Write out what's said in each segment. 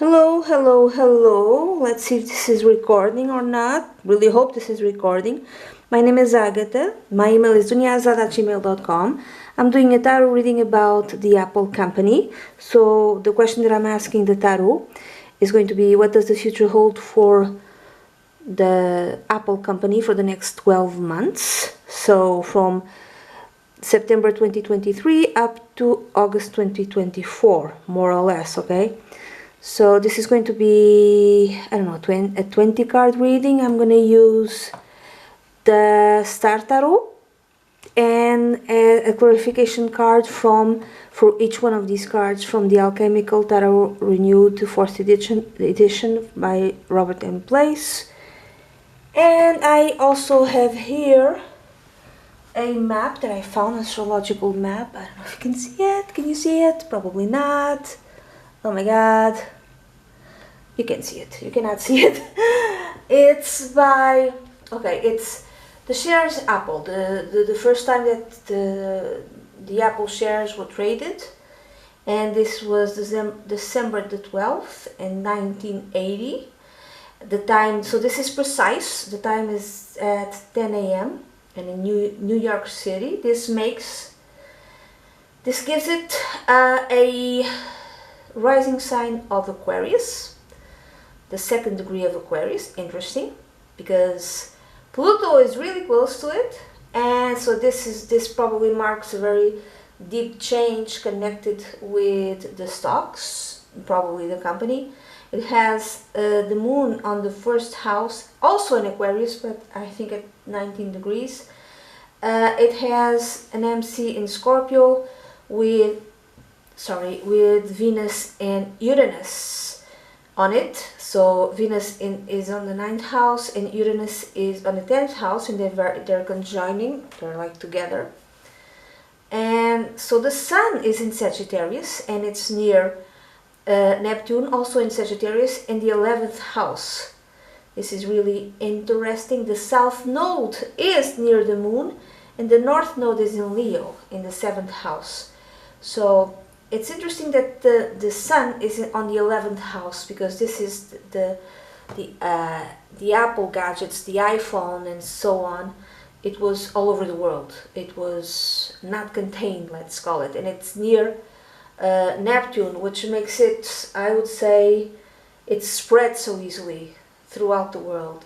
Hello, hello, hello. Let's see if this is recording or not. Really hope this is recording. My name is Agatha. My email is duniazad@gmail.com. I'm doing a tarot reading about the Apple company. So the question that I'm asking the tarot is going to be, what does the future hold for the Apple company for the next 12 months? So from September 2023 up to August 2024, more or less, okay? So this is going to be, I don't know, a 20 card reading. I'm going to use the Star Tarot and a clarification card for each one of these cards from the Alchemical Tarot Renewed to 4th edition by Robert M. Place. And I also have here a map that I found, an astrological map. I don't know if you can see it. Can you see it? Probably not. Oh my god. You can see it. You cannot see it. It's by... Okay, it's the shares Apple. The first time that the Apple shares were traded. And this was December the 12th in 1980. The time, so this is precise. The time is at 10 a.m. and in New York City. This gives it a rising sign of Aquarius, the 2nd degree of Aquarius. Interesting, because Pluto is really close to it, and so this probably marks a very deep change connected with the stocks, probably the company. It has the moon on the 1st house, also in Aquarius, but I think at 19 degrees. It has an MC in Scorpio with Venus and Uranus on it. So Venus is on the 9th house and Uranus is on the 10th house, and they're conjoining, they're like together. And so the Sun is in Sagittarius, and it's near Neptune, also in Sagittarius, in the 11th house. This is really interesting. The South Node is near the Moon, and the North Node is in Leo, in the 7th house. So it's interesting that the Sun is on the 11th house, because this is the Apple gadgets, the iPhone and so on. It was all over the world. It was not contained, let's call it, and it's near Neptune, which makes it, I would say, it spread so easily throughout the world.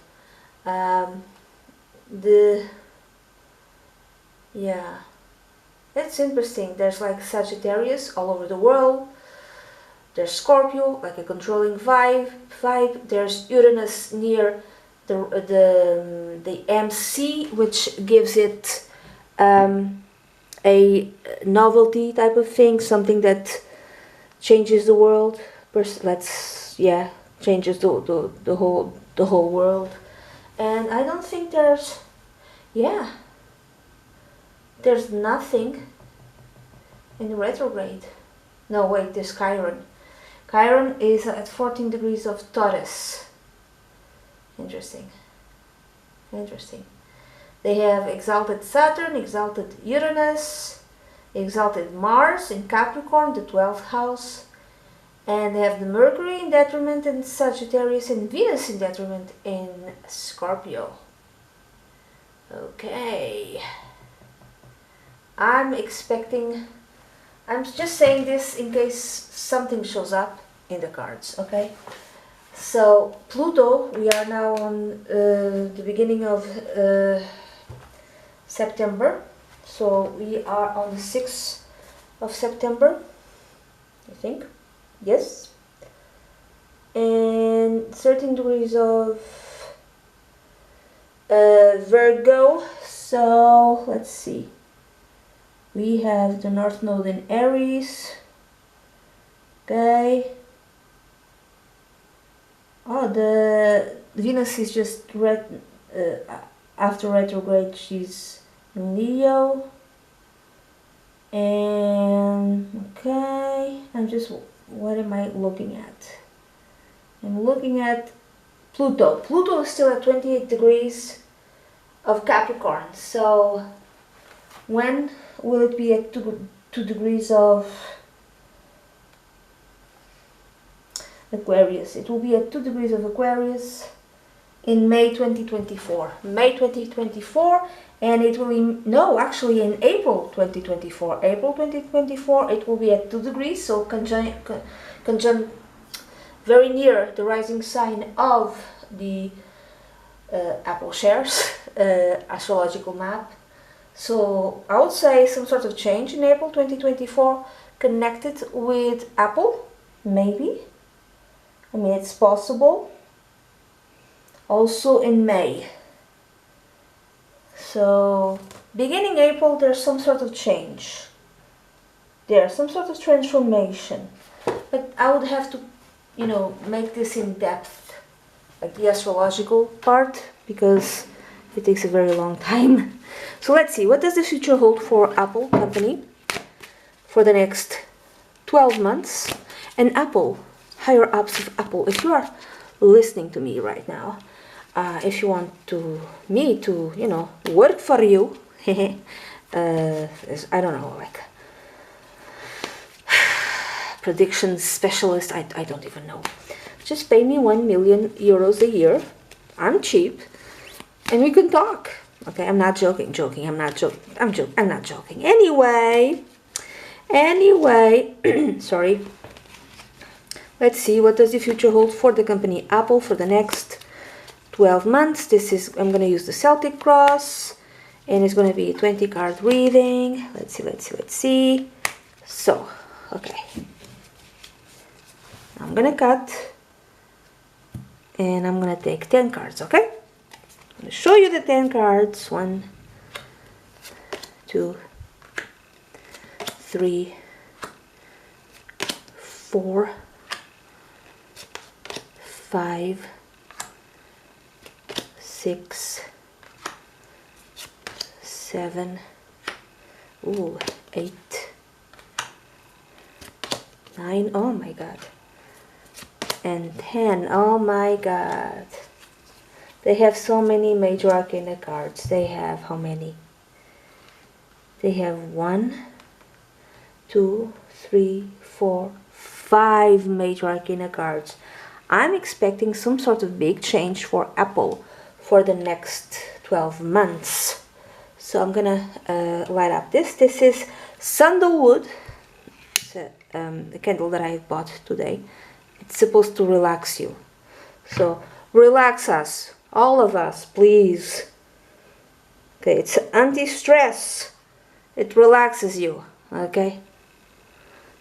Yeah, it's interesting. There's like Sagittarius all over the world. There's Scorpio, like a controlling vibe. There's Uranus near the MC, which gives it a novelty type of thing, something that changes the world. Changes the whole world. And I don't think there's nothing in retrograde. No, wait, there's Chiron. Chiron is at 14 degrees of Taurus. Interesting. They have exalted Saturn, exalted Uranus, exalted Mars in Capricorn, the 12th house, and they have the Mercury in detriment in Sagittarius and Venus in detriment in Scorpio. Okay. I'm just saying this in case something shows up in the cards, okay? So Pluto, we are now on the beginning of September, so we are on the 6th of September, I think, yes, and 13 degrees of Virgo. So let's see, we have the North Node in Aries, okay. Oh, the Venus is just after retrograde, she's in Leo. And okay, what am I looking at? I'm looking at Pluto. Pluto is still at 28 degrees of Capricorn. So when will it be at 2 degrees of Aquarius. It will be at 2 degrees of Aquarius in May 2024. May 2024, and it will be, no, actually in April 2024. April 2024, it will be at 2 degrees, so conjunct very near the rising sign of the Apple shares astrological map. So I would say some sort of change in April 2024 connected with Apple, maybe. I mean, it's possible. Also in May. So beginning April, there's some sort of change. There's some sort of transformation. But I would have to, you know, make this in depth, like the astrological part, because it takes a very long time. So let's see, what does the future hold for Apple company for the next 12 months? And Apple, higher ups of Apple, if you are listening to me right now, if you want me to, you know, work for you, I don't know, like predictions specialist, I don't even know. Just pay me 1 million euros a year. I'm cheap, and we can talk. Okay, I'm not joking. I'm not joking. Anyway, sorry. Let's see, what does the future hold for the company Apple for the next 12 months? This is, I'm going to use the Celtic cross, and it's going to be a 20 card reading. Let's see. So, okay. I'm going to cut, and I'm going to take 10 cards, okay? I'm going to show you the 10 cards. 1, 2, 3, 4, 5, 6, 7, 8, 9, oh my god, and 10, oh my god. They have so many major arcana cards. They have how many? They have 1, 2, 3, 4, 5 major arcana cards. I'm expecting some sort of big change for Apple for the next 12 months. So I'm gonna light up this. This is sandalwood. It's a candle that I bought today. It's supposed to relax you. So relax us, all of us, please. Okay, it's anti-stress. It relaxes you, okay?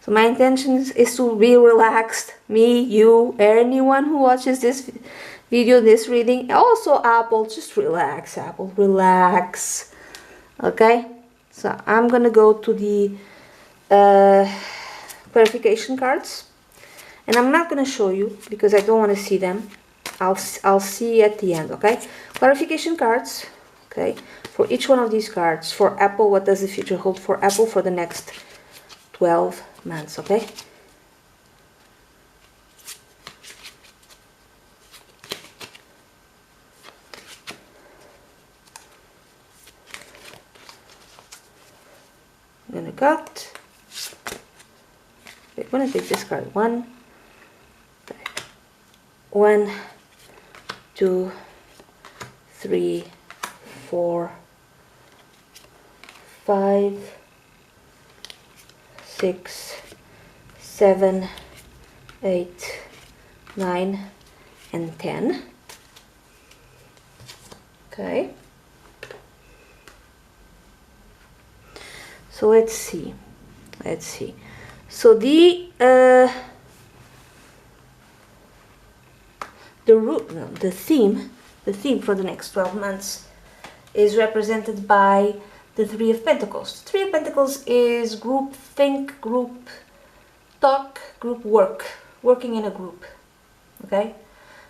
So my intention is to be relaxed. Me, you, anyone who watches this video, this reading. Also Apple, just relax, Apple, relax. Okay? So I'm gonna go to the clarification cards. And I'm not gonna show you because I don't want to see them. I'll see at the end, okay? Clarification cards, okay? For each one of these cards, for Apple, what does the future hold for Apple for the next 12 months, okay? I'm gonna cut. I'm gonna take this card. 1, 2, 3, 4, 5, 6, 7, 8, 9, and 10. Okay. So let's see. So the theme for the next 12 months is represented by the Three of Pentacles. The Three of Pentacles is group think, group talk, group work, working in a group. Okay,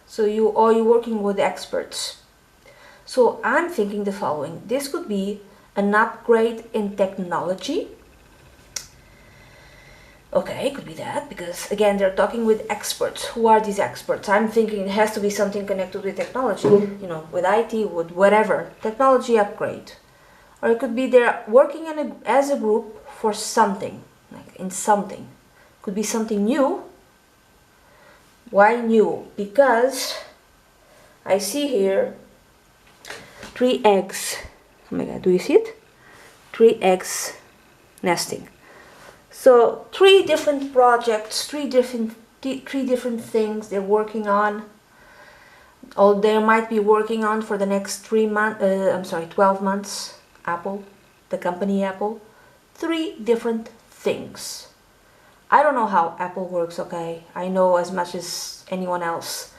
so you're working with experts. So I'm thinking the following: this could be an upgrade in technology. Okay, could be that, because again they're talking with experts. Who are these experts? I'm thinking it has to be something connected with technology, you know, with IT, with whatever, technology upgrade. Or it could be they're working as a group for something, like in something. Could be something new, Why new? Because I see here 3 eggs. Oh my god, do you see it? 3 eggs nesting. So 3 different projects, 3 different things they're working on, or they might be working on for the next 12 months. Apple, the company Apple, 3 different things. I don't know how Apple works, okay? I know as much as anyone else.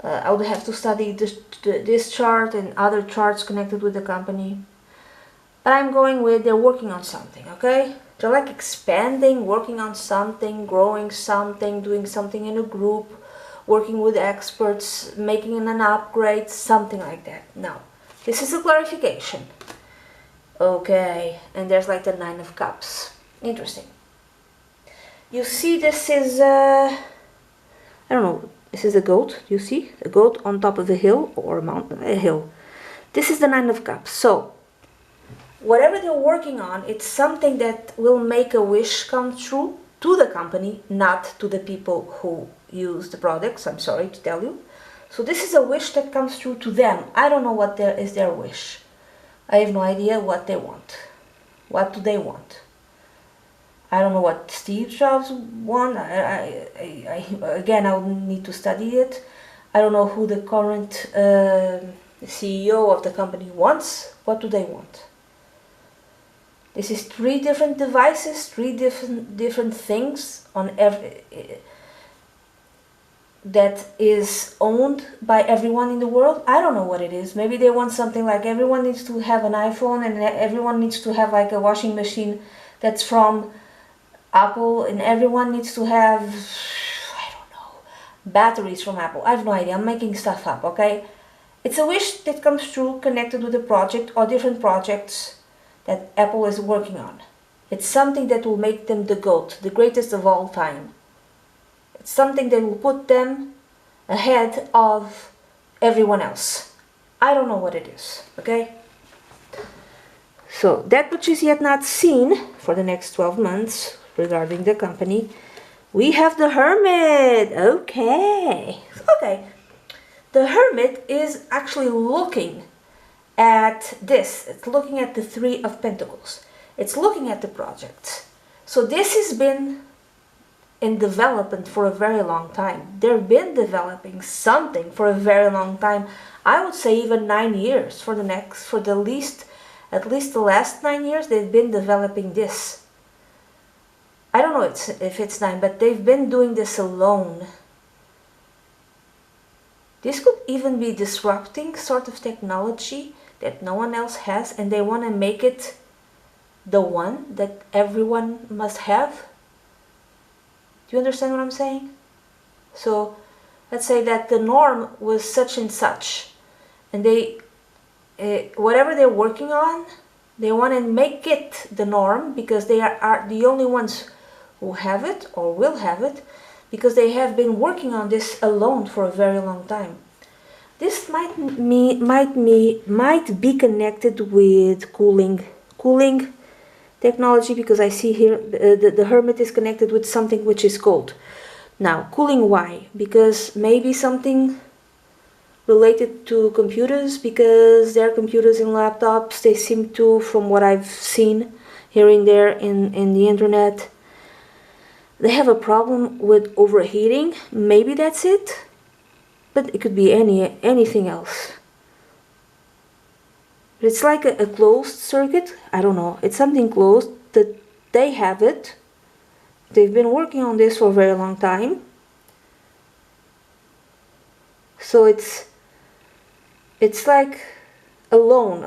I would have to study this chart and other charts connected with the company. But I'm going with they're working on something, okay? They're like expanding, working on something, growing something, doing something in a group, working with experts, making an upgrade, something like that. Now, this is a clarification. Okay, and there's like the 9 of Cups. Interesting. You see this is, I don't know, this is a goat, you see? A goat on top of a hill, or a mountain, a hill. This is the 9 of Cups. So, whatever they're working on, it's something that will make a wish come true to the company, not to the people who use the products, I'm sorry to tell you. So this is a wish that comes true to them. I don't know what is their wish. I have no idea what they want. What do they want? I don't know what Steve Jobs wants. Again, I would need to study it. I don't know who the current CEO of the company wants. What do they want? This is 3 different devices, 3 different things on that is owned by everyone in the world. I don't know what it is. Maybe they want something like everyone needs to have an iPhone and everyone needs to have like a washing machine that's from Apple, and everyone needs to have, I don't know, batteries from Apple. I have no idea. I'm making stuff up, okay? It's a wish that comes true connected with a project or different projects that Apple is working on. It's something that will make them the GOAT, the greatest of all time. It's something that will put them ahead of everyone else. I don't know what it is, okay? So that which is yet not seen for the next 12 months regarding the company, we have the Hermit. Okay. The Hermit is actually looking at this. It's looking at the 3 of Pentacles. It's looking at the project. So this has been in development for a very long time. They've been developing something for a very long time. I would say even 9 years. At least the last 9 years, they've been developing this. I don't know if it's 9, but they've been doing this alone. This could even be disrupting sort of technology that no one else has, and they want to make it the one that everyone must have. Do you understand what I'm saying? So let's say that the norm was such and such, and they whatever they're working on, they want to make it the norm because they are the only ones who have it or will have it, because they have been working on this alone for a very long time. This might be connected with cooling technology, because I see here the Hermit is connected with something which is cold. Now, cooling, why? Because maybe something related to computers, because their computers and laptops, they seem to, from what I've seen here and there in the internet, they have a problem with overheating. Maybe that's it, but it could be anything else. It's like a closed circuit. I don't know. It's something closed that they have it. They've been working on this for a very long time. So it's like alone,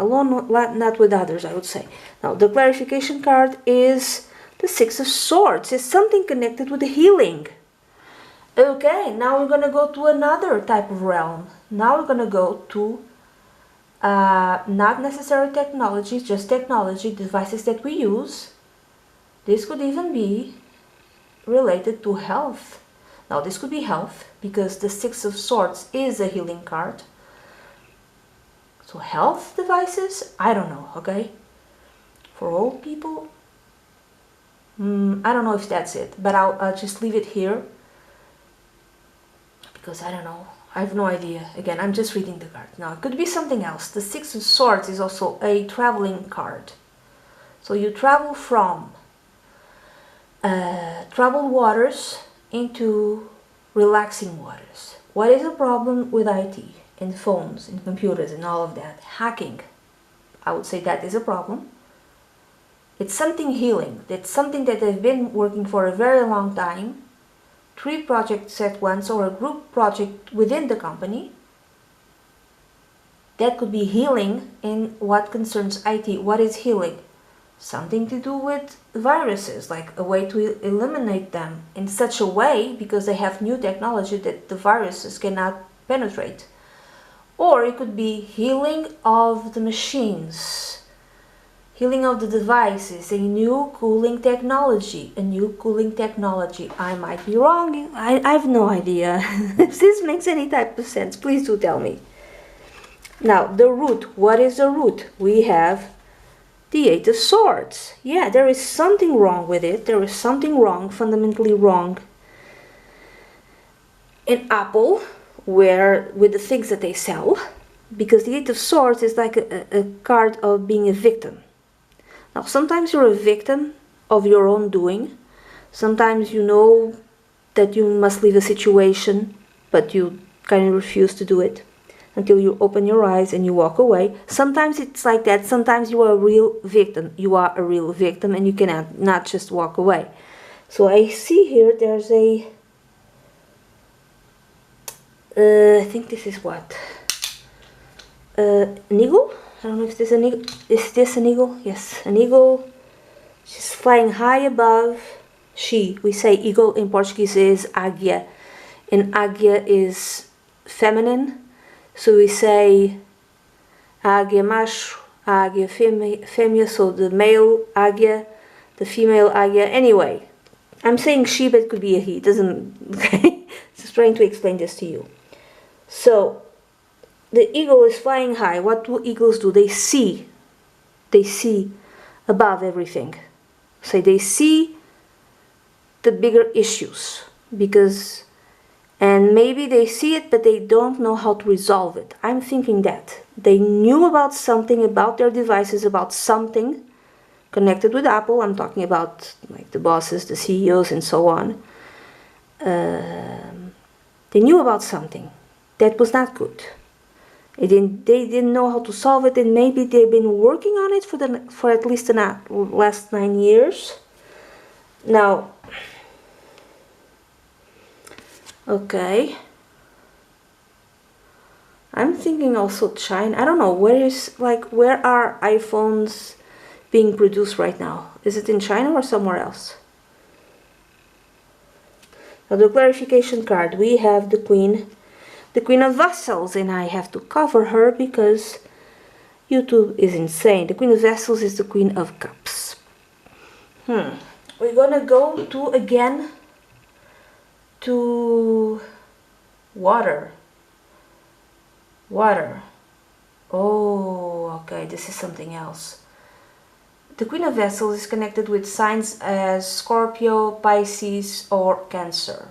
not with others, I would say. Now, the clarification card is the 6 of Swords. It's something connected with the healing. Okay, now we're going to go to another type of realm. Now we're going to go to not necessarily technology, just technology, devices that we use. This could even be related to health. Now this could be health, because the 6 of Swords is a healing card. So health devices, I don't know, okay? For old people, I don't know if that's it, but I'll just leave it here. because I don't know. I have no idea. Again, I'm just reading the card. Now, it could be something else. The Six of Swords is also a traveling card. So you travel from troubled waters into relaxing waters. What is the problem with IT, in phones, in computers, and all of that? Hacking. I would say that is a problem. It's something healing. It's something that they've been working for a very long time. 3 projects at once, or a group project within the company. That could be healing in what concerns IT. What is healing? Something to do with viruses, like a way to eliminate them in such a way, because they have new technology that the viruses cannot penetrate. Or it could be healing of the machines, healing of the devices, a new cooling technology, I might be wrong, I have no idea. If this makes any type of sense, please do tell me. Now, the root, what is the root? We have the Eight of Swords. Yeah, there is something wrong with it. There is something wrong, fundamentally wrong in Apple, where with the things that they sell, because the Eight of Swords is like a card of being a victim. Now, sometimes you're a victim of your own doing. Sometimes you know that you must leave a situation, but you kind of refuse to do it until you open your eyes and you walk away. Sometimes it's like that. Sometimes you are a real victim. You are a real victim, and you cannot not just walk away. So I see here there's a I think this is what? An eagle? I don't know if this is an eagle. Is this an eagle? Yes, an eagle. She's flying high above. We say eagle in Portuguese is águia. And águia is feminine. So we say águia macho, águia fêmea. So the male águia, the female águia. Anyway, I'm saying she, but it could be a he. It doesn't. Okay? Just trying to explain this to you. So the eagle is flying high. What do eagles do? They see. They see above everything. So they see the bigger issues, and maybe they see it, but they don't know how to resolve it. I'm thinking that they knew about something, about their devices, about something connected with Apple. I'm talking about like the bosses, the CEOs, and so on. They knew about something that was not good. They didn't know how to solve it, and maybe they've been working on it for at least the last 9 years. Now, okay, I'm thinking also China. I don't know, where are iPhones being produced right now? Is it in China or somewhere else? Now, the clarification card, we have the Queen of Vessels, and I have to cover her because YouTube is insane. The Queen of Vessels is the Queen of Cups. We're gonna go to water. Oh, okay, this is something else. The Queen of Vessels is connected with signs as Scorpio, Pisces, or Cancer.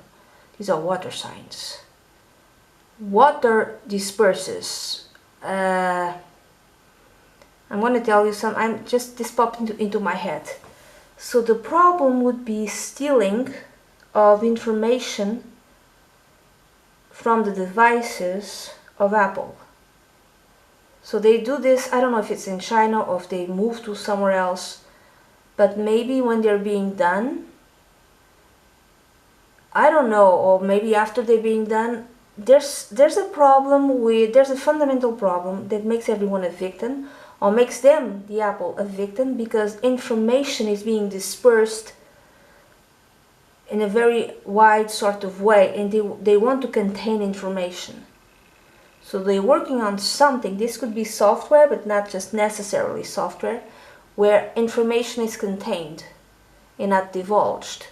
These are water signs. Water disperses. I'm going to tell you this popped into my head. So the problem would be stealing of information from the devices of Apple. So they do this, I don't know if it's in China or if they move to somewhere else, but maybe when they're being done, I don't know, or maybe after they're being done, there's a fundamental problem that makes everyone a victim, or makes them, the Apple, a victim, because information is being dispersed in a very wide sort of way, and they want to contain information. So they're working on something. This could be software, but not just necessarily software, where information is contained and not divulged.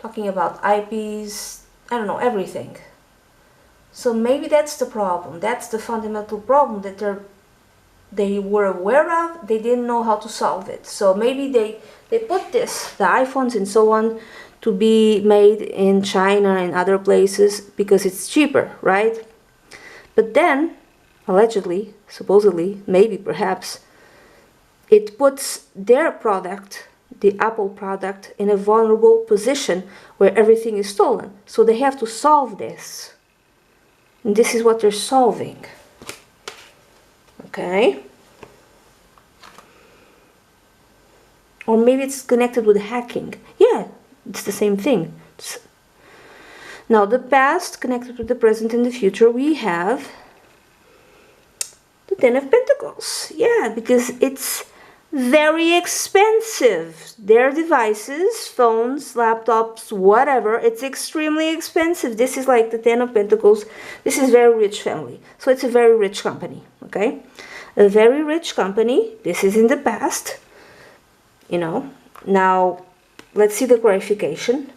Talking about IPs, I don't know, everything. So maybe that's the problem. That's the fundamental problem that they were aware of. They didn't know how to solve it. So maybe they put the iPhones and so on to be made in China and other places because it's cheaper, right? But then, allegedly, supposedly, maybe, perhaps, it puts their product, the Apple product, in a vulnerable position where everything is stolen. So they have to solve this. And this is what they're solving. Okay? Or maybe it's connected with hacking. Yeah, it's the same thing. Now, the past connected with the present and the future, we have the Ten of Pentacles. Yeah, because it's very expensive. Their devices, phones, laptops, whatever, it's extremely expensive. This is like the Ten of Pentacles. This is very rich family. So it's a very rich company, okay? A very rich company. This is in the past, you know. Now, let's see the clarification.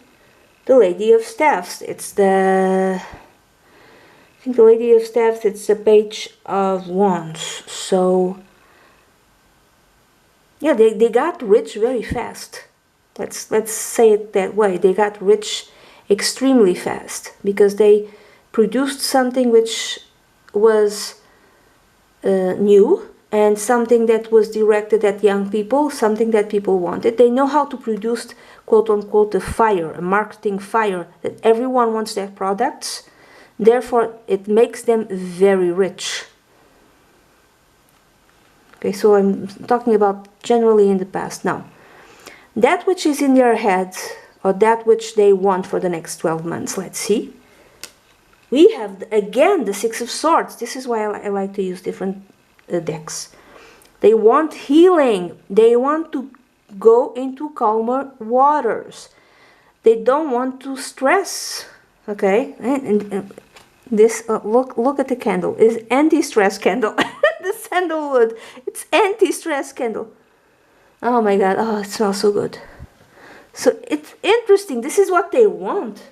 The Lady of Staffs. It's the... I think the Lady of Staffs, it's the Page of Wands. So... yeah, they got rich very fast. Let's say it that way. They got rich extremely fast because they produced something which was new and something that was directed at young people, something that people wanted. They know how to produce, quote unquote, a fire, a marketing fire, that everyone wants their products. Therefore, it makes them very rich. Okay, so I'm talking about generally in the past. Now, that which is in their heads, or that which they want for the next 12 months, let's see. We have, again, the Six of Swords. This is why I like to use different decks. They want healing. They want to go into calmer waters. They don't want to stress. Okay, and this look at the candle. Is anti-stress candle. The sandalwood. It's anti-stress candle. Oh my god. Oh, it smells so good. So it's interesting. This is what they want.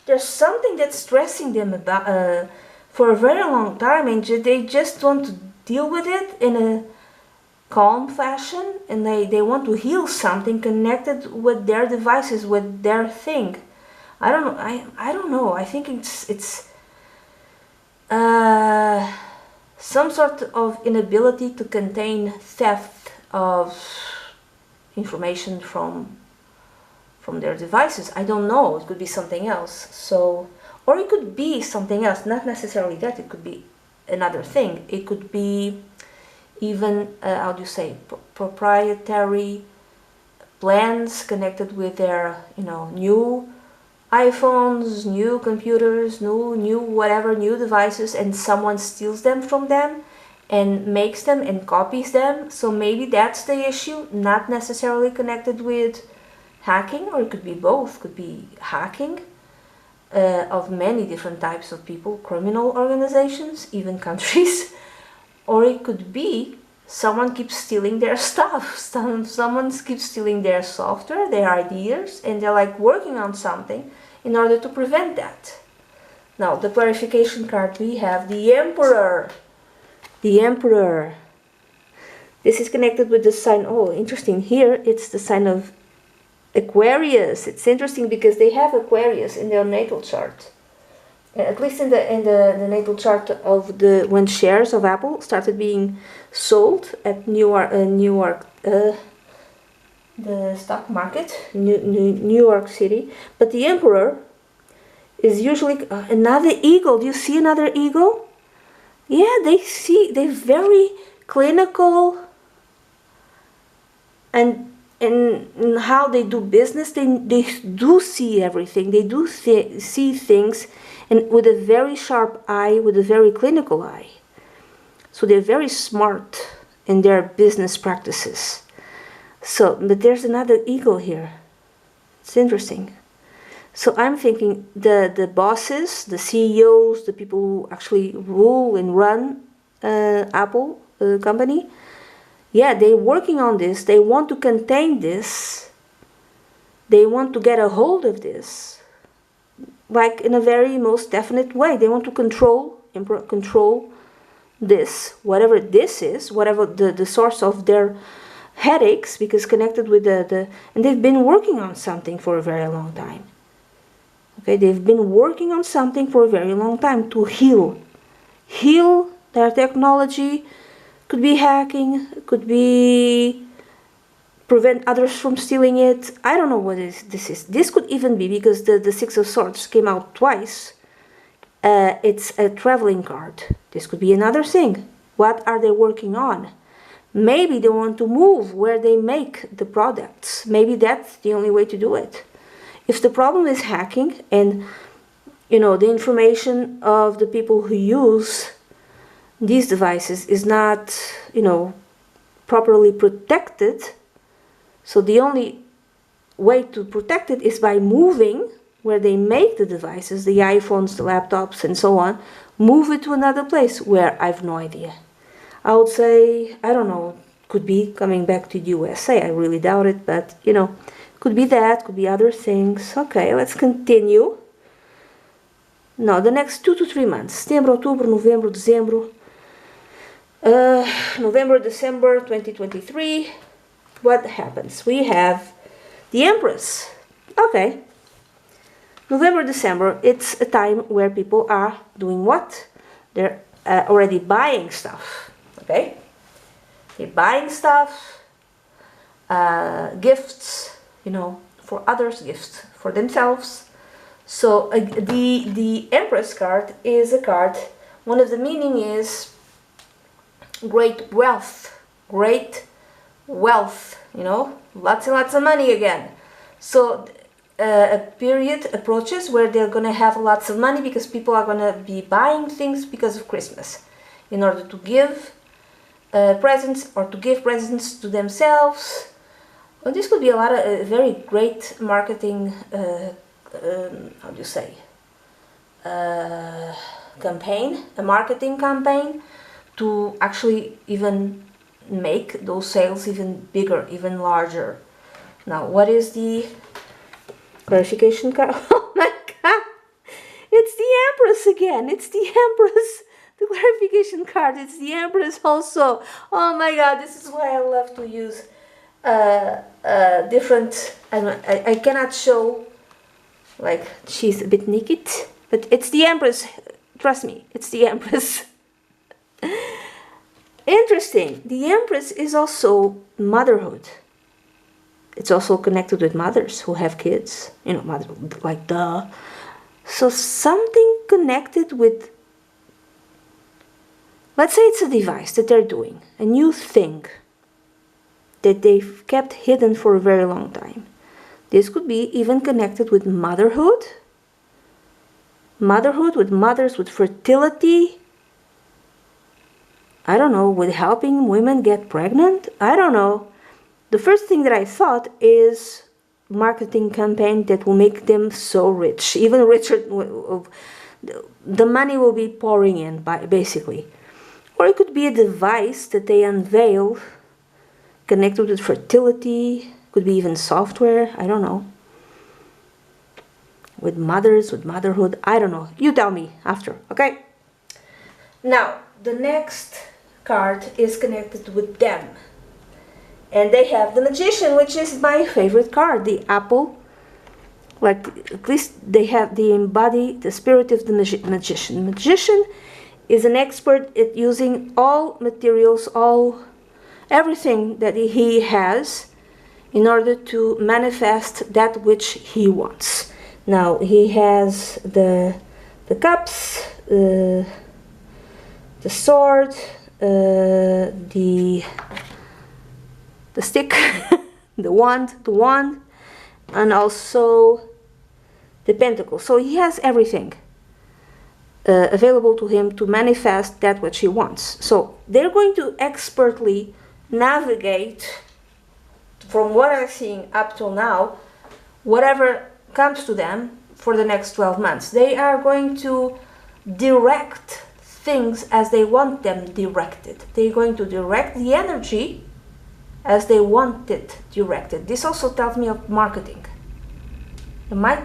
There's something that's stressing them about for a very long time, and they just want to deal with it in a calm fashion, and they want to heal something connected with their devices, with their thing. I don't know. I don't know. I think it's some sort of inability to contain theft of information from their devices. I don't know. It could be something else. So, or it could be something else. Not necessarily that. It could be another thing. It could be even how do you say, proprietary plans connected with their, you know, new iPhones, new computers, new whatever, new devices, and someone steals them from them and makes them and copies them. So maybe that's the issue, not necessarily connected with hacking, or it could be both. Could be hacking of many different types of people, criminal organizations, even countries, or it could be someone keeps stealing their stuff. Someone keeps stealing their software, their ideas, and they're like working on something in order to prevent that. Now, the clarification card, we have the Emperor. The Emperor. This is connected with the sign. Oh, interesting. Here, it's the sign of Aquarius. It's interesting because they have Aquarius in their natal chart. At least in the natal chart of the when shares of Apple started being sold at Newark, the stock market, New York City. But the Emperor is usually another eagle. Do you see another eagle? Yeah, they're very clinical, and in how they do business, they do see everything. They do see things, and with a very sharp eye, with a very clinical eye. So they're very smart in their business practices. So, but there's another eagle here. It's interesting. So I'm thinking the bosses, the CEOs, the people who actually rule and run Apple company, yeah, they're working on this. They want to contain this. They want to get a hold of this, like in a very most definite way. They want to control this, whatever this is, whatever the source of their headaches because connected with and they've been working on something for a very long time. Okay, they've been working on something for a very long time to heal their technology. Could be hacking, could be prevent others from stealing it. I don't know what this is. This could even be because the Six of Swords came out twice. It's a traveling card. This could be another thing. What are they working on? Maybe they want to move where they make the products. Maybe that's the only way to do it. If the problem is hacking and, you know, the information of the people who use these devices is not, you know, properly protected, so the only way to protect it is by moving where they make the devices, the iPhones, the laptops, and so on, move it to another place where I have no idea. I would say, I don't know, could be coming back to the USA. I really doubt it, but, you know, could be that, could be other things. Okay, let's continue. Now, the next 2 to 3 months, Setembro, Outubro, Novembro, Dezembro, November, December 2023, what happens? We have the Empress. Okay. November, December, it's a time where people are doing what? They're already buying stuff. Okay? They're buying stuff, gifts, you know, for others, gifts for themselves. So the Empress card is a card, one of the meaning is great wealth, you know, lots and lots of money again. So a period approaches where they're going to have lots of money because people are going to be buying things because of Christmas in order to give presents or to give presents to themselves. Well, this could be a lot of very great marketing, how do you say, campaign, a marketing campaign to actually even make those sales even bigger, even larger. Now, what is the clarification card? Oh my god! It's the Empress again! It's the Empress! The clarification card, it's the Empress also! Oh my god, this is why I love to use different... I cannot show, like, she's a bit naked, but it's the Empress. Trust me, it's the Empress. Interesting. The Empress is also motherhood. It's also connected with mothers who have kids. You know, mother, like duh. So something connected with, let's say it's a device that they're doing, a new thing that they've kept hidden for a very long time. This could be even connected with motherhood. Motherhood, with mothers, with fertility. I don't know, with helping women get pregnant? I don't know. The first thing that I thought is marketing campaign that will make them so rich. Even richer, the money will be pouring in, basically. Or it could be a device that they unveil connected with fertility. Could be even software, I don't know. With mothers, with motherhood, I don't know. You tell me after, okay? Now, the next card is connected with them. And they have the Magician, which is my favorite card, the apple. Like, at least they embody the spirit of the magician. The magician is an expert at using all materials, everything that he has in order to manifest that which he wants. Now, he has the cups, the sword, the stick, the wand, and also the pentacle. So he has everything available to him to manifest that which he wants. So they're going to expertly navigate, from what I'm seeing up till now, whatever comes to them for the next 12 months. They are going to direct things as they want them directed. They're going to direct the energy as they want it directed. This also tells me of marketing. They might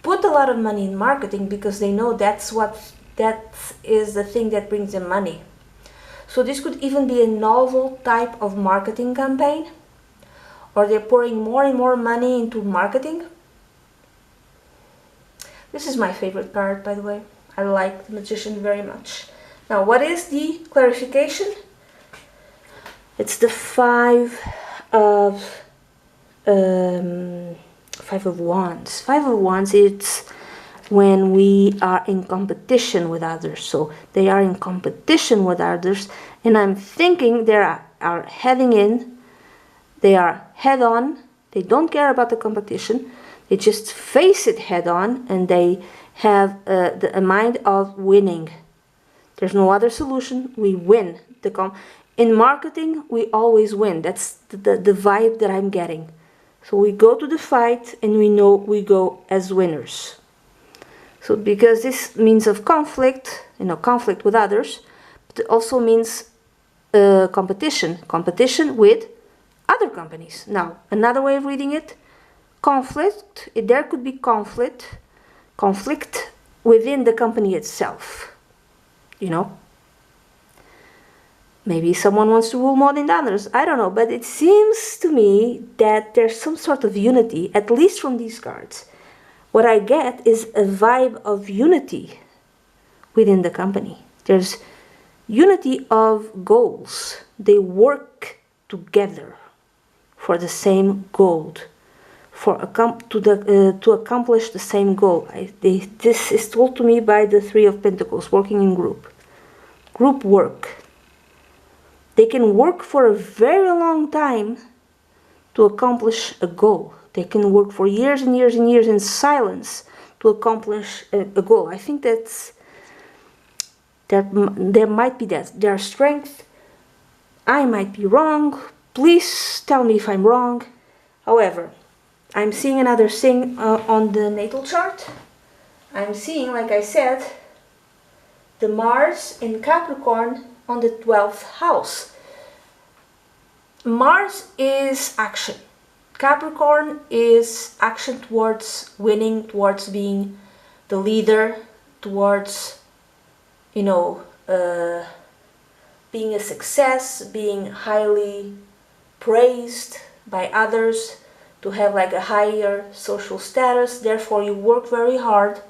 put a lot of money in marketing because they know that is the thing that brings them money. So this could even be a novel type of marketing campaign, or they're pouring more and more money into marketing. This is my favorite card, by the way. I like the Magician very much. Now, what is the clarification? It's the Five of Wands. Five of Wands, it's when we are in competition with others. So they are in competition with others, and I'm thinking they are heading in, they are head on, they don't care about the competition, they just face it head on, and they have a mind of winning. There's no other solution, we win. In marketing, we always win. That's the vibe that I'm getting. So we go to the fight, and we know we go as winners. So because this means of conflict, conflict with others, but it also means competition with other companies. Now, another way of reading it, conflict, there could be conflict within the company itself, Maybe someone wants to rule more than others, I don't know, but it seems to me that there's some sort of unity, at least from these cards. What I get is a vibe of unity within the company. There's unity of goals. They work together for the same goal, to accomplish the same goal. This is told to me by the Three of Pentacles, working in group work. They can work for a very long time to accomplish a goal. They can work for years and years and years in silence to accomplish a goal. I think that there might be their strength. I might be wrong. Please tell me if I'm wrong. However, I'm seeing another thing on the natal chart. I'm seeing, like I said, the Mars in Capricorn on the 12th house. Mars is action. Capricorn is action towards winning, towards being the leader, towards, being a success, being highly praised by others, to have like a higher social status. Therefore, you work very hard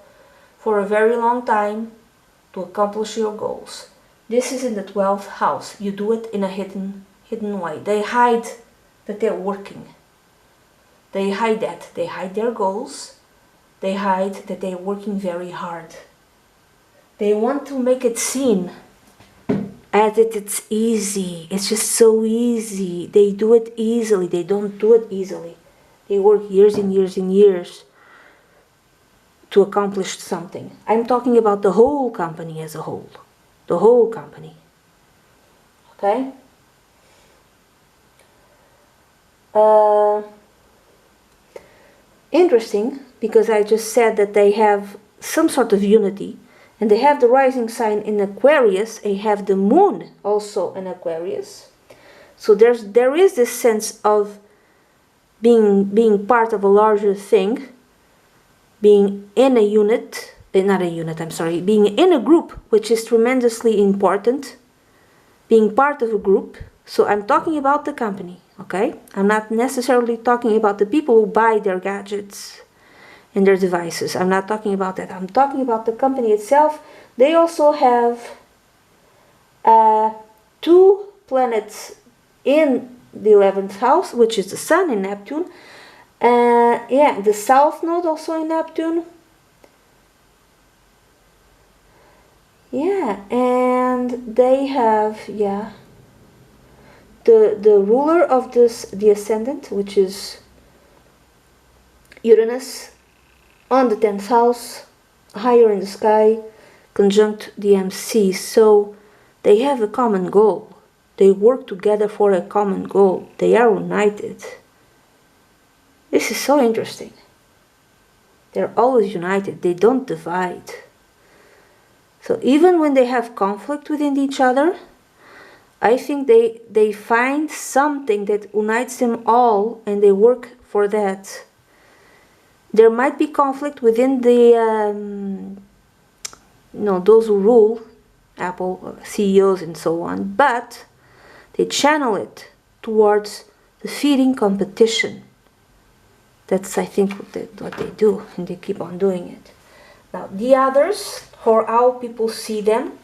for a very long time to accomplish your goals. This is in the 12th house. You do it in a hidden way. They hide that they're working. They hide that. They hide their goals. They hide that they're working very hard. They want to make it seem as if it's easy. It's just so easy. They do it easily. They don't do it easily. They work years and years and years to accomplish something. I'm talking about the whole company as a whole. The whole company. Okay? Interesting, because I just said that they have some sort of unity, and they have the rising sign in Aquarius, and have the moon also in Aquarius. So there is this sense of being part of a larger thing, being in a unit, being in a group, which is tremendously important, being part of a group. So I'm talking about the company, okay? I'm not necessarily talking about the people who buy their gadgets and their devices. I'm not talking about that. I'm talking about the company itself. They also have 2 planets in the 11th house, which is the Sun in Neptune. The South Node also in Neptune. Yeah, and they have, the ruler of the ascendant, which is Uranus, on the 10th house, higher in the sky, conjunct the MC. So they have a common goal. They work together for a common goal. They are united. This is so interesting. They're always united. They don't divide. So even when they have conflict within each other, I think they find something that unites them all, and they work for that. There might be conflict within the, those who rule. Apple CEOs and so on, but they channel it towards defeating competition. That's, I think, what they do, and they keep on doing it. Now, the others, or how people see them,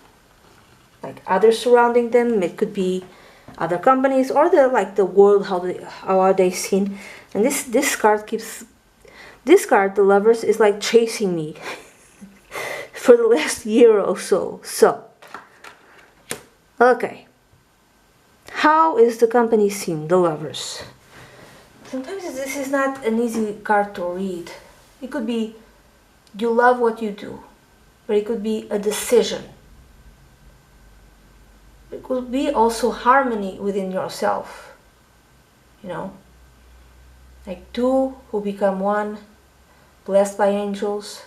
like others surrounding them, it could be other companies or the world, how are they seen. And this card, the Lovers, is like chasing me for the last year or so. So, okay. How is the company seen, the Lovers? Sometimes this is not an easy card to read. It could be you love what you do, or it could be a decision. It could be also harmony within yourself, you know, like two who become one, blessed by angels.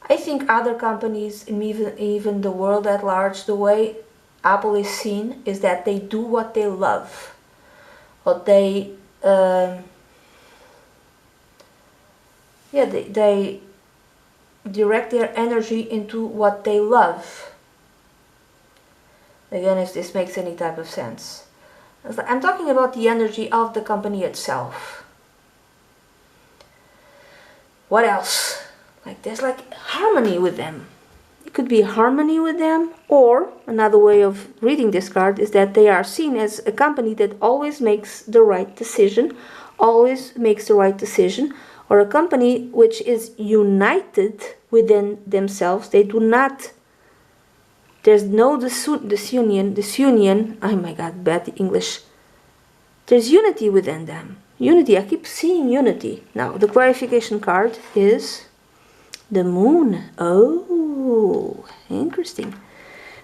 I think other companies, and even the world at large, the way Apple is seen is that they do what they love, or they direct their energy into what they love. Again, if this makes any type of sense. I'm talking about the energy of the company itself. What else? Like there's like harmony with them. It could be harmony with them, or another way of reading this card is that they are seen as a company that always makes the right decision, or a company which is united within themselves. They do not, there's no disunion, oh my god, bad English. There's unity within them. Unity, I keep seeing unity. Now, the clarification card is the Moon. Oh, interesting.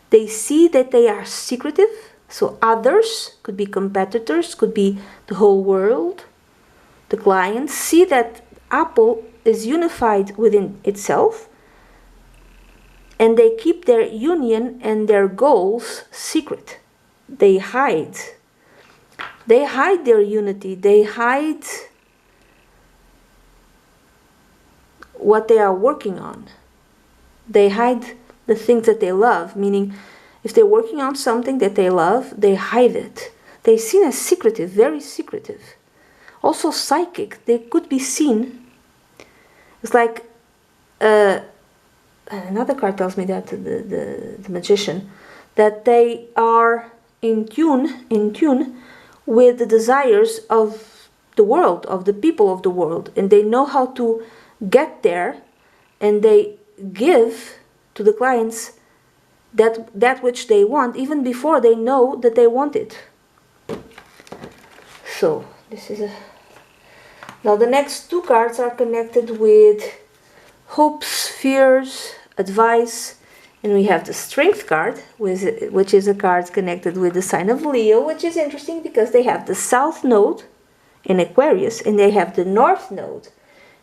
They see that they are secretive, so others, could be competitors, could be the whole world, the clients, see that Apple is unified within itself, and they keep their union and their goals secret. They hide their unity, they hide what they are working on. They hide the things that they love, meaning if they're working on something that they love, they hide it. They're seen as secretive, very secretive. Also psychic, they could be seen. It's like another card tells me that the magician, that they are in tune with the desires of the world, of the people of the world, and they know how to get there, and they give to the clients that which they want even before they know that they want it. So this is now the next two cards are connected with hopes, fears, advice, and we have the Strength card, which is a card connected with the sign of Leo, which is interesting because they have the South Node in Aquarius and they have the North Node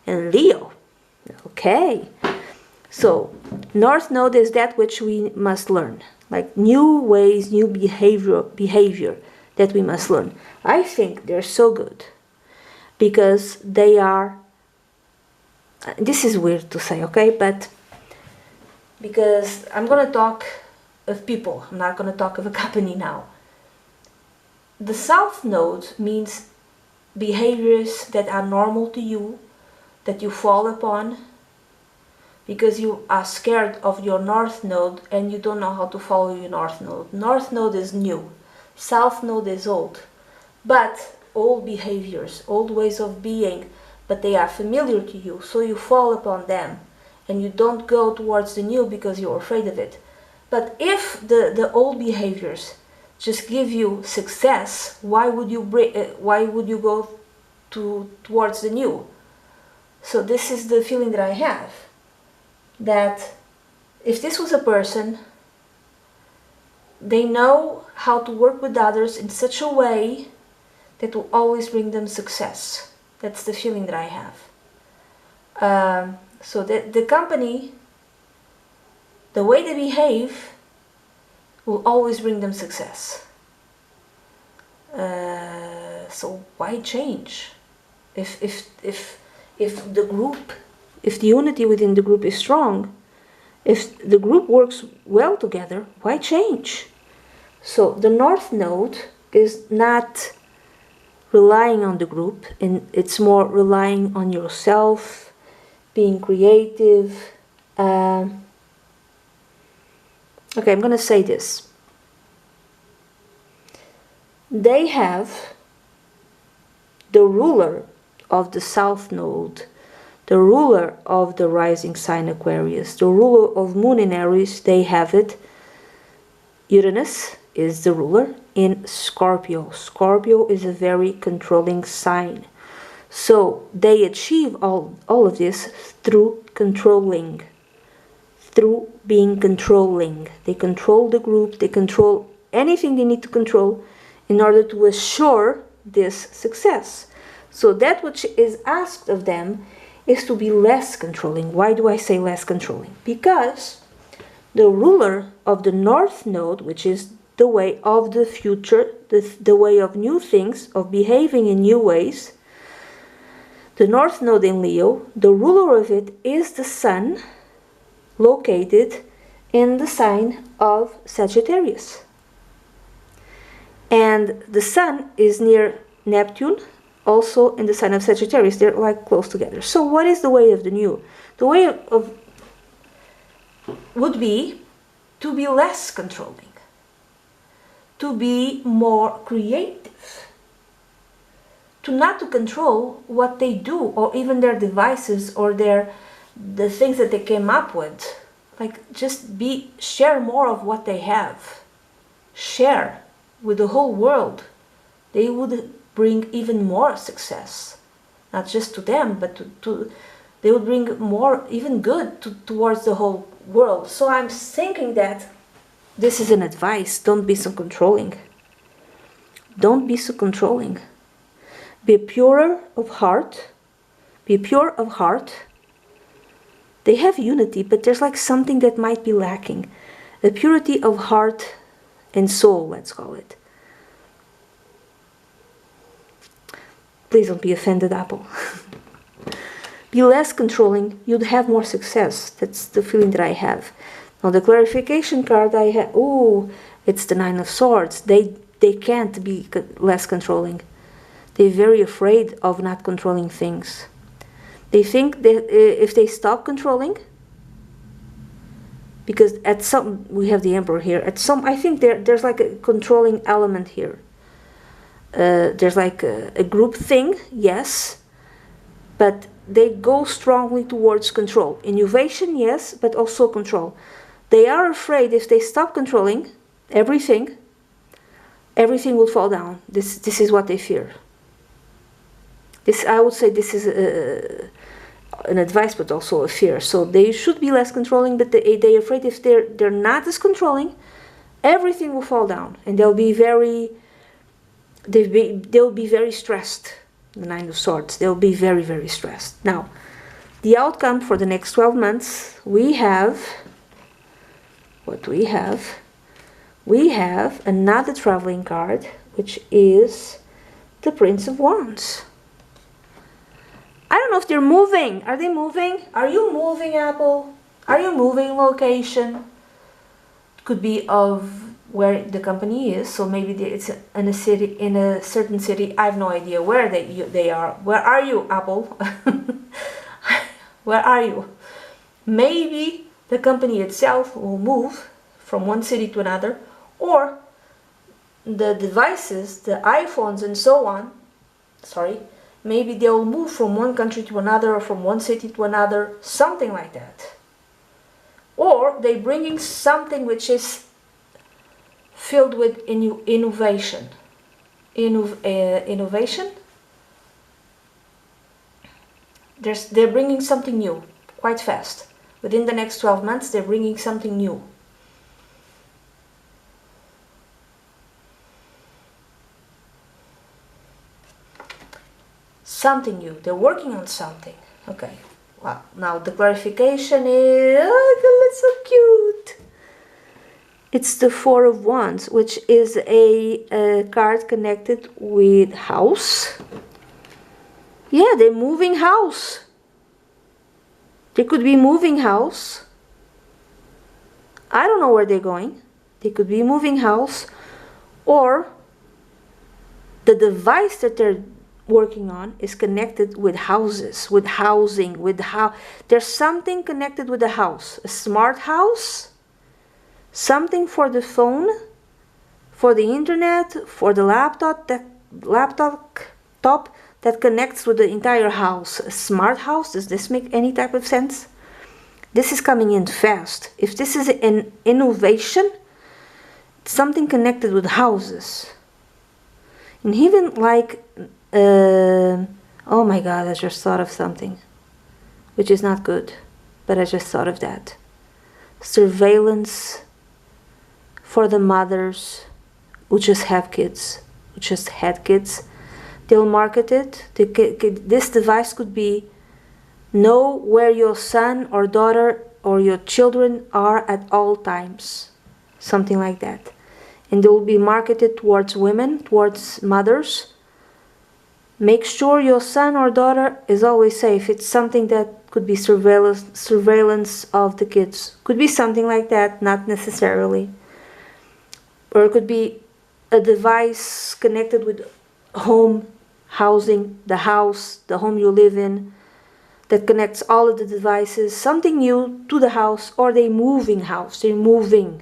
in Leo. Okay, so North Node is that which we must learn, like new ways, new behavior that we must learn. I think they're so good because they are, this is weird to say, okay, but because I'm going to talk of people, I'm not going to talk of a company now. The South Node means behaviors that are normal to you, that you fall upon because you are scared of your North Node and you don't know how to follow your North Node. North Node is new, South Node is old, but old behaviors, old ways of being, but they are familiar to you, so you fall upon them and you don't go towards the new because you're afraid of it. But if the old behaviors just give you success, why would you go towards the new? So this is the feeling that I have, that if this was a person, they know how to work with others in such a way that will always bring them success. That's the feeling that I have. So the company, the way they behave, will always bring them success. So why change? If the group, if the unity within the group is strong, If the group works well together, why change? So the North Node is not relying on the group, and it's more relying on yourself, being creative. Okay, I'm going to say this. They have the ruler of the South Node, the ruler of the rising sign Aquarius, the ruler of Moon in Aries, they have it. Uranus is the ruler in Scorpio. Scorpio is a very controlling sign. So they achieve all of this through controlling, through being controlling. They control the group, they control anything they need to control in order to assure this success. So that which is asked of them is to be less controlling. Why do I say less controlling? Because the ruler of the North Node, which is the way of the future, the way of new things, of behaving in new ways, the North Node in Leo, the ruler of it is the Sun, located in the sign of Sagittarius. And the Sun is near Neptune, also in the sign of Sagittarius. They're like close together. So what is the way of the new? The way of would be to be less controlling, to be more creative, to not to control what they do, or even their devices, or the things that they came up with. Like, just share more of what they have. Share with the whole world. They would bring even more success, not just to them, but they would bring more, even good, towards the whole world. So I'm thinking that this is an advice. Don't be so controlling. Don't be so controlling. Be purer of heart. Be pure of heart. They have unity, but there's like something that might be lacking. The purity of heart and soul, let's call it. Please don't be offended, Apple. Be less controlling, you'd have more success. That's the feeling that I have. Now the clarification card I have, it's the Nine of Swords. They can't be less controlling. They're very afraid of not controlling things. They think that if they stop controlling, because at some, we have the Emperor here, at some, I think there's like a controlling element here. There's like a group thing, yes, but they go strongly towards control. Innovation, yes, but also control. They are afraid if they stop controlling everything will fall down. This is what they fear. I would say this is an advice, but also a fear. So they should be less controlling, but they're afraid if they're not as controlling, everything will fall down, and they'll be very stressed. The Nine of Swords, they'll be very, very stressed. Now, the outcome for the next 12 months, we have what we have. We have another traveling card, which is the Prince of Wands. I don't know if they're moving. Are they moving? Are you moving, Apple? Are you moving location? Could be of where the company is. So maybe it's in a city, in a certain city. I have no idea where they are. Where are you, Apple? Where are you? Maybe the company itself will move from one city to another, or the devices, the iPhones and so on, maybe they'll move from one country to another, or from one city to another, something like that. Or they're bringing something which is filled with innovation. Innovation? They're bringing something new, quite fast. Within the next 12 months, they're bringing something new. Something new. They're working on something. Okay. Wow. Now the clarification is... Oh, that's so cute. It's the Four of Wands, which is a card connected with house. Yeah, they're moving house. They could be moving house. I don't know where they're going. They could be moving house, or the device that they're working on is connected with houses, with housing, with there's something connected with the house. A smart house, something for the phone, for the internet, for the laptop that connects with the entire house. A smart house, does this make any type of sense? This is coming in fast. If this is an innovation, something connected with houses. And even like, oh my God, I just thought of something, which is not good, but I just thought of that. Surveillance for the mothers who just have kids, who just had kids. They'll market it. This device could be, know where your son or daughter or your children are at all times. Something like that. And they will be marketed towards women, towards mothers. Make sure your son or daughter is always safe. It's something that could be surveillance of the kids. Could be something like that, not necessarily. Or it could be a device connected with home, housing, the house, the home you live in, that connects all of the devices, something new to the house, or they moving house. They're moving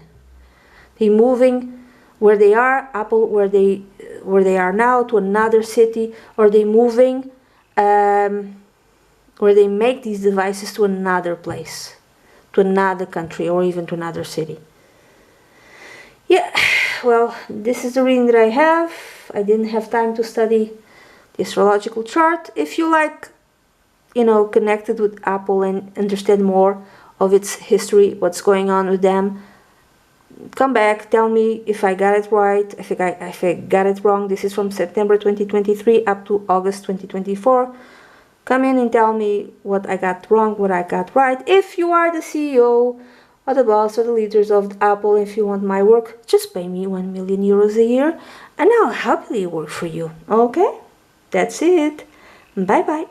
where they are, Apple, where they are now, to another city, or they moving where they make these devices to another place, to another country, or even to another city. Yeah, well, this is the reading that I have. I didn't have time to study the astrological chart. If you like, connected with Apple and understand more of its history, what's going on with them, come back, tell me if I got it right, if I got it wrong. This is from September 2023 up to August 2024. Come in and tell me what I got wrong, what I got right. If you are the CEO or the boss or the leaders of Apple, if you want my work, just pay me 1 million euros a year and I'll happily work for you. Okay? That's it. Bye bye.